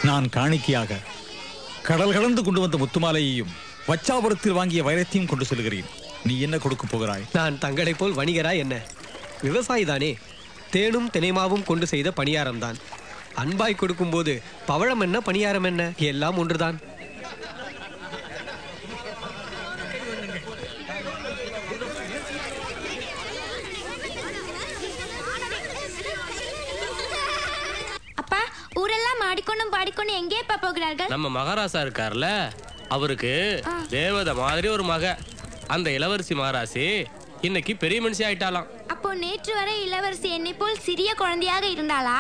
நான் காணிக்கையாக கடல் கடந்து கொண்டு வந்த முத்துமாலையையும் வச்சாபுரத்தில் வாங்கிய வைரத்தையும் கொண்டு செல்கிறேன். நீ என்ன கொடுக்க போகிறாய்? நான் தங்களை போல் வணிகரா என்ன? விவசாயி தானே. தேனும் தினைமாவும் கொண்டு செய்த பணியாரம் தான். அன்பாய் கொடுக்கும் போது பவழம் என்ன பணியாரம் என்ன எல்லாம் ஒன்றுதான். அப்பா, ஊரெல்லாம் ஆடிக்கொண்டும் பாடிக்கொண்டும் எங்கே போகிறார்கள்? நம்ம மகாராசா இருக்கார்ல, அவருக்கு தேவதை மாதிரி ஒரு மக. அந்த இளவரசி மகாராசி இன்னைக்கு பெரிய மனுஷி ஆயிட்டாலாம். அப்போ நேற்று வரை இளவரசி என்னை போல் சிறிய குழந்தையாக இருந்தாளா?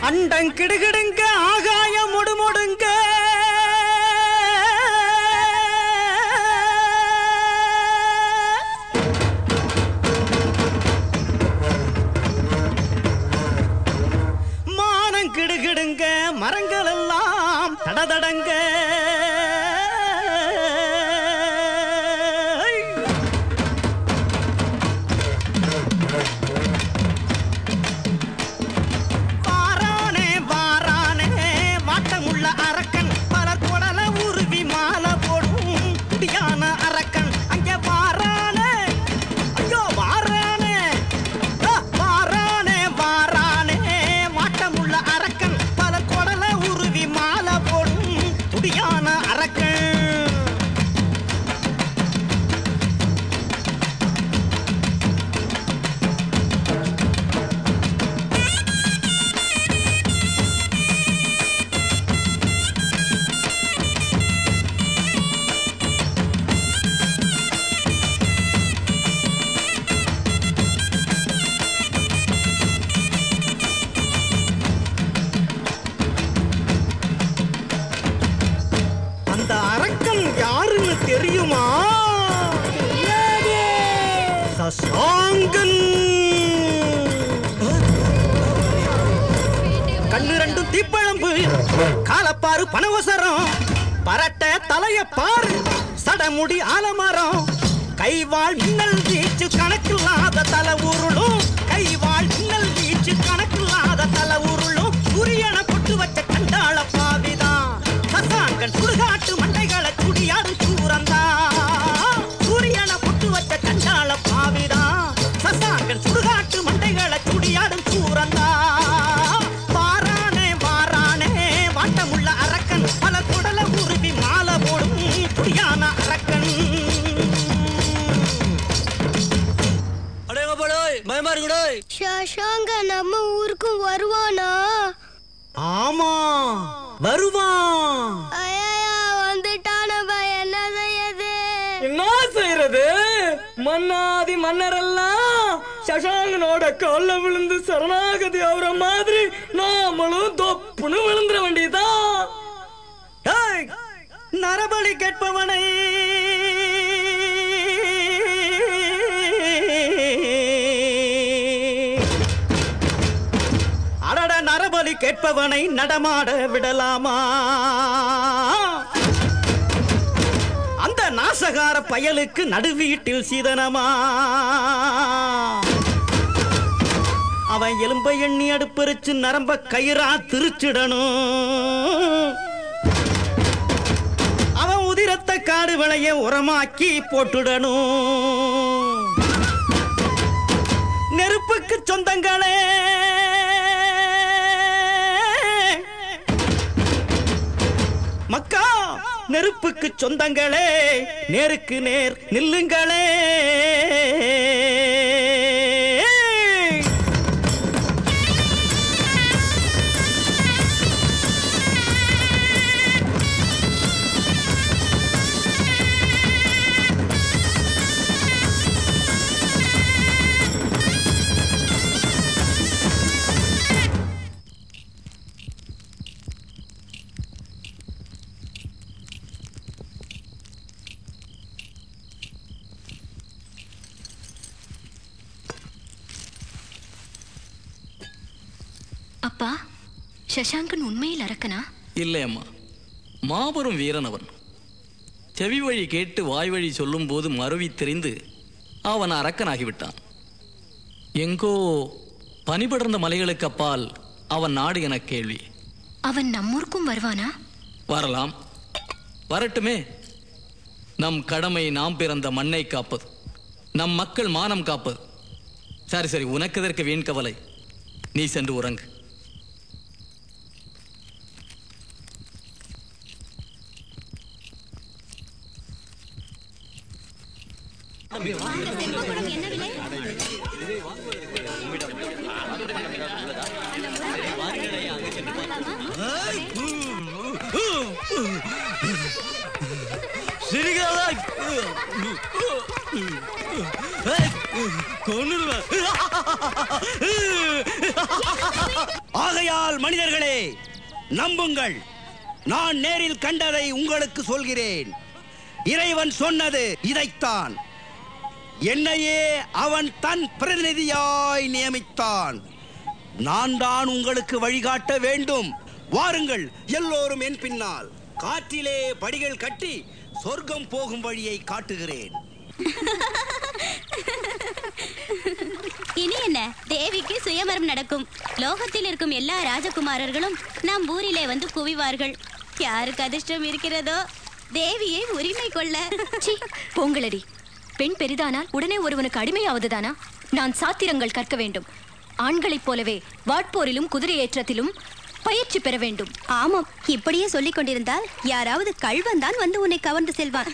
அண்டம் கிடுகிடுங்க, ஆகாயம் முடுமுடுங்க, மானம் கிடுகிடுங்க, மரங்கள் எல்லாம் தடதடங்க, தெரியுமா? சசாங்கன். கண்ணு ரெண்டும் தீப்பழம்பு, காலப்பாரு பனவசரம், பரட்ட தலைய பாரு, சடமுடி ஆலமரம், கைவாள் மின்னல் வீச்சு கணக்கில்லாத தலை உருளும், கைவாள் மின்னல் வீச்சு கணக்கில்லாத தலை உருளும், உரியன பொட்டு வச்ச கண்டாள பாவிதான் சசாங்கன். சுடுகாட்டு மண்டைகளை குடியாடு சூரந்தா, சூரியன பொட்டு வச்ச கண்டாள பாவிதான் சசாங்கன். சுடுகாட்டு மண்டைகளை குடியாடும் சூரந்தா. வாரானே வாரானே வாட்டமுள்ள அரக்கன், பல குடல உருவி மாலை போடும் குடியான அரக்கன். பயமா இருக்குடா. சசாங்க நம்ம ஊருக்கும் வருவானா? ஆமா வருவான். வந்துட்டான என்ன செய்யறது? என்ன செய்யறது? மன்னாதி மன்னரெல்லாம் சசாங்கனோட கால்ல விழுந்து சரணாகதி ஆகுற மாதிரி நாமளும் தொப்புன்னு விழுந்துட வேண்டியதான். நரபலி கேட்பவனை அடட, நரபலி கேட்பவனை நடமாட விடலாமா? அந்த நாசகார பயலுக்கு நடுவீட்டில் சீதனமா? அவன் எலும்பை எண்ணி அடுப்பரிச்சு நரம்ப கயிறா திருச்சிடணும். அவன் உதிரத்தை காடு விளைய உரமாக்கி போட்டுடணும். நெருப்புக்கு சொந்தங்களே, மக்கா நெருப்புக்கு சொந்தங்களே, நேருக்கு நேர் நில்லுங்களே. அப்பா, சசாங்கன் உண்மையில் அரக்கனா? இல்லை அம்மா, மாபெரும் வீரன் அவன். செவி வழி கேட்டு வாய் வழி சொல்லும் போது மறுவி தெரிந்து அவன் அரக்கனாகிவிட்டான். எங்கோ பனிபடர்ந்த மலைகளுக்கு அப்பால் அவன் நாடு என கேள்வி. அவன் நம்மூருக்கும் வருவானா? வரலாம், வரட்டுமே. நம் கடமை நாம் பிறந்த மண்ணை காப்பது, நம் மக்கள் மானம் காப்பது. சரி சரி, உனக்கு எதற்கு வீண் கவலை? நீ சென்று உறங்கு. ஆகையால் மனிதர்களே, நம்புங்கள். நான் நேரில் கண்டதை உங்களுக்கு சொல்கிறேன். இறைவன் சொன்னது இதைத்தான். என்னையே அவன் தன் பிரதிநிதியாய் நியமித்தான். நான் தான் உங்களுக்கு வழிகாட்ட வேண்டும். வாருங்கள் எல்லோரும் என் பின்னால். காற்றிலே படிகள் கட்டி சொர்க்கம் போகும் வழியை காட்டுகிறேன். இனி என்ன, தேவிக்கு சுயமரம் நடக்கும். லோகத்தில் இருக்கும் எல்லா ராஜகுமாரர்களும் நம் ஊரிலே வந்து குவிவார்கள். யாருக்கு அதிர்ஷ்டம் இருக்கிறதோ தேவியை உரிமை கொள்ள. போங்களடி. பெண் பெரிதானால் உடனே ஒருவனுக்கு அடிமையாவதுதானா? நான் சாத்திரங்கள் கற்க வேண்டும். ஆண்களைப் போலவே வாட்போரிலும் குதிரை ஏற்றத்திலும் பயிற்சி பெற வேண்டும். ஆமாம், இப்படியே சொல்லிக் கொண்டிருந்தால் யாராவது கள்வன் தான் வந்து உன்னை கவர்ந்து செல்வான்.